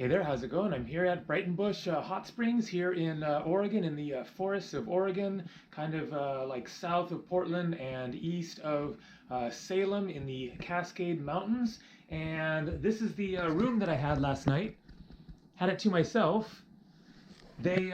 Hey there, how's it going? I'm here at Breitenbush Hot Springs here in Oregon, in the forests of Oregon, kind of like south of Portland and east of Salem in the Cascade Mountains. And this is the room that I had last night. Had it to myself. They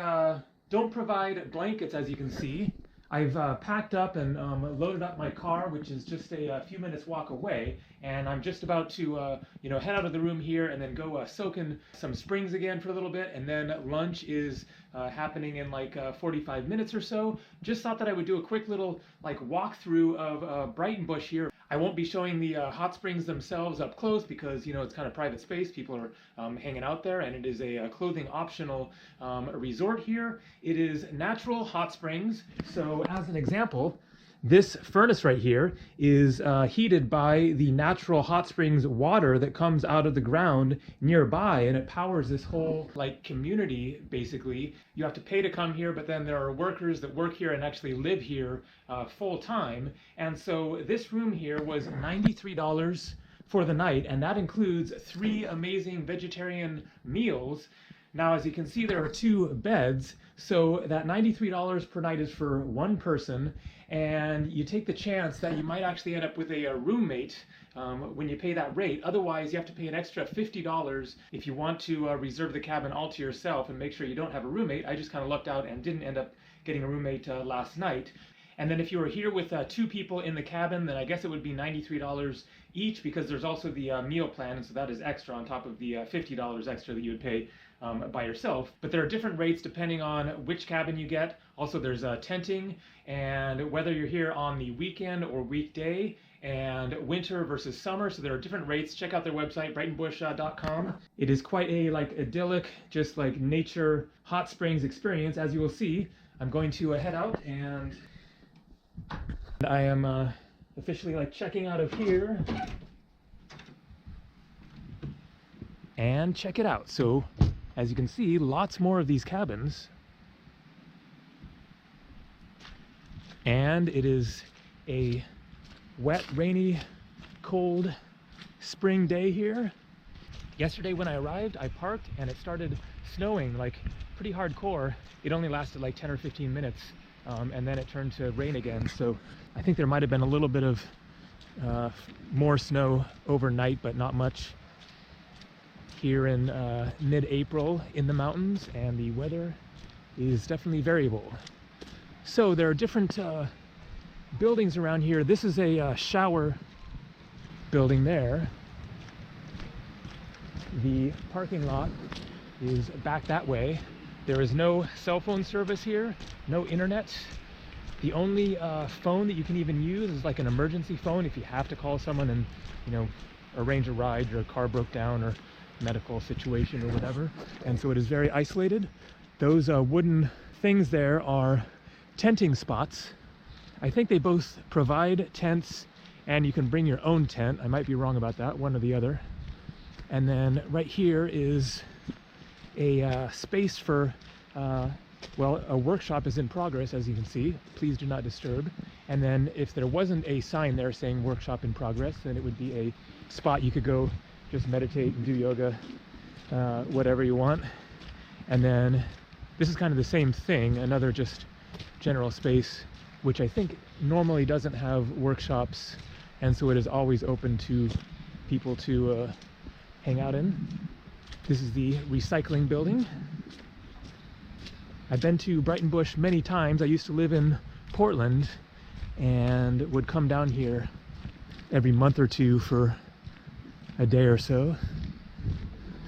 don't provide blankets, as you can see. I've packed up and loaded up my car, which is just a few minutes walk away, and I'm just about to head out of the room here and then go soak in some springs again for a little bit, and then lunch is happening in like 45 minutes or so. Just thought that I would do a quick little like walkthrough of Breitenbush here. I won't be showing the hot springs themselves up close because it's kind of private space. People are hanging out there, and it is a clothing optional resort here. It is natural hot springs. So as an example, this furnace right here is heated by the natural hot springs water that comes out of the ground nearby, and it powers this whole like community. Basically, you have to pay to come here, but then there are workers that work here and actually live here full time. And so this room here was $93 for the night, and that includes 3 amazing vegetarian meals. Now, as you can see, there are 2 beds, so that $93 per night is for 1 person, and you take the chance that you might actually end up with a roommate when you pay that rate. Otherwise, you have to pay an extra $50 if you want to reserve the cabin all to yourself and make sure you don't have a roommate. I just kind of lucked out and didn't end up getting a roommate last night. And then if you were here with 2 people in the cabin, then I guess it would be $93 each, because there's also the meal plan, and so that is extra on top of the $50 extra that you would pay by yourself. But there are different rates depending on which cabin you get. Also, there's tenting, and whether you're here on the weekend or weekday, and winter versus summer, so there are different rates. Check out their website, breitenbush.com. It is quite a like idyllic, just like nature hot springs experience. As you will see, I'm going to head out, and I am officially like checking out of here. And check it out. So as you can see, lots more of these cabins. And it is a wet, rainy, cold spring day here. Yesterday when I arrived, I parked and it started snowing like pretty hardcore. It only lasted like 10 or 15 minutes. And then it turned to rain again. So I think there might have been a little bit of more snow overnight, but not much here in mid-April in the mountains, and the weather is definitely variable. So there are different buildings around here. This is a shower building there. The parking lot is back that way. There is no cell phone service here, no internet. The only phone that you can even use is like an emergency phone if you have to call someone and arrange a ride, your car broke down or medical situation or whatever. And so it is very isolated. Those wooden things there are tenting spots. I think they both provide tents, and you can bring your own tent. I might be wrong about that, one or the other. And then right here is a space for well, a workshop is in progress, as you can see. Please do not disturb. And then if there wasn't a sign there saying workshop in progress, then it would be a spot you could go just meditate and do yoga, whatever you want. And then this is kind of the same thing, another just general space, which I think normally doesn't have workshops, and so it is always open to people to hang out in. This is the recycling building. I've been to Breitenbush many times. I used to live in Portland and would come down here every month or 2 for a day or so.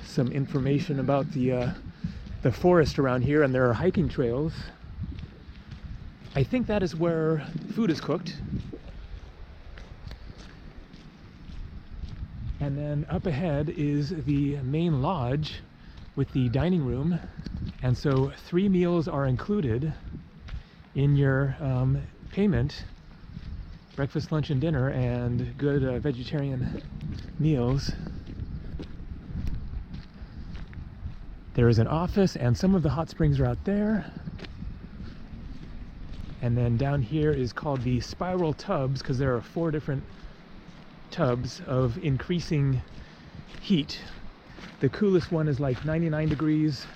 Some information about the forest around here, and there are hiking trails. I think that is where food is cooked. And then up ahead is the main lodge with the dining room. And so 3 meals are included in your payment: breakfast, lunch, and dinner, and good vegetarian meals. There is an office, and some of the hot springs are out there. And then down here is called the spiral tubs, because there are 4 different tubs of increasing heat. The coolest one is like 99 degrees,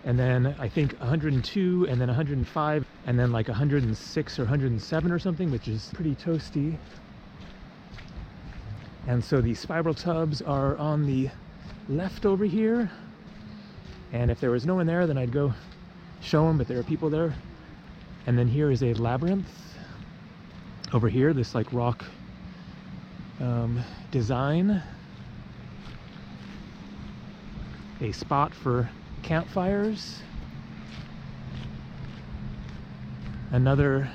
and then I think 102, and then 105, and then like 106 or 107 or something, which is pretty toasty. And so the spiral tubs are on the left over here. And if there was no one there, then I'd go show them, but there are people there. And then here is a labyrinth. Over here, this like rock design. A spot for campfires. Another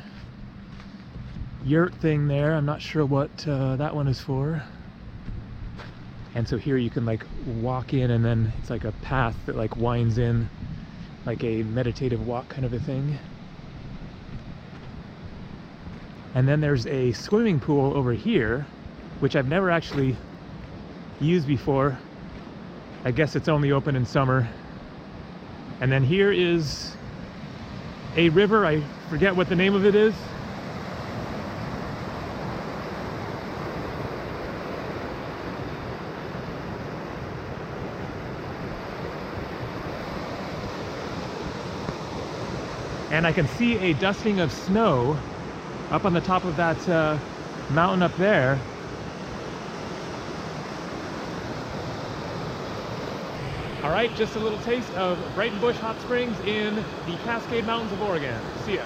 yurt thing there. I'm not sure what that one is for. And so here you can like walk in, and then it's like a path that like winds in, like a meditative walk kind of a thing. And then there's a swimming pool over here, which I've never actually used before. I guess it's only open in summer. And then here is a river. I forget what the name of it is. And I can see a dusting of snow up on the top of that mountain up there. All right, just a little taste of Breitenbush Hot Springs in the Cascade Mountains of Oregon. See ya.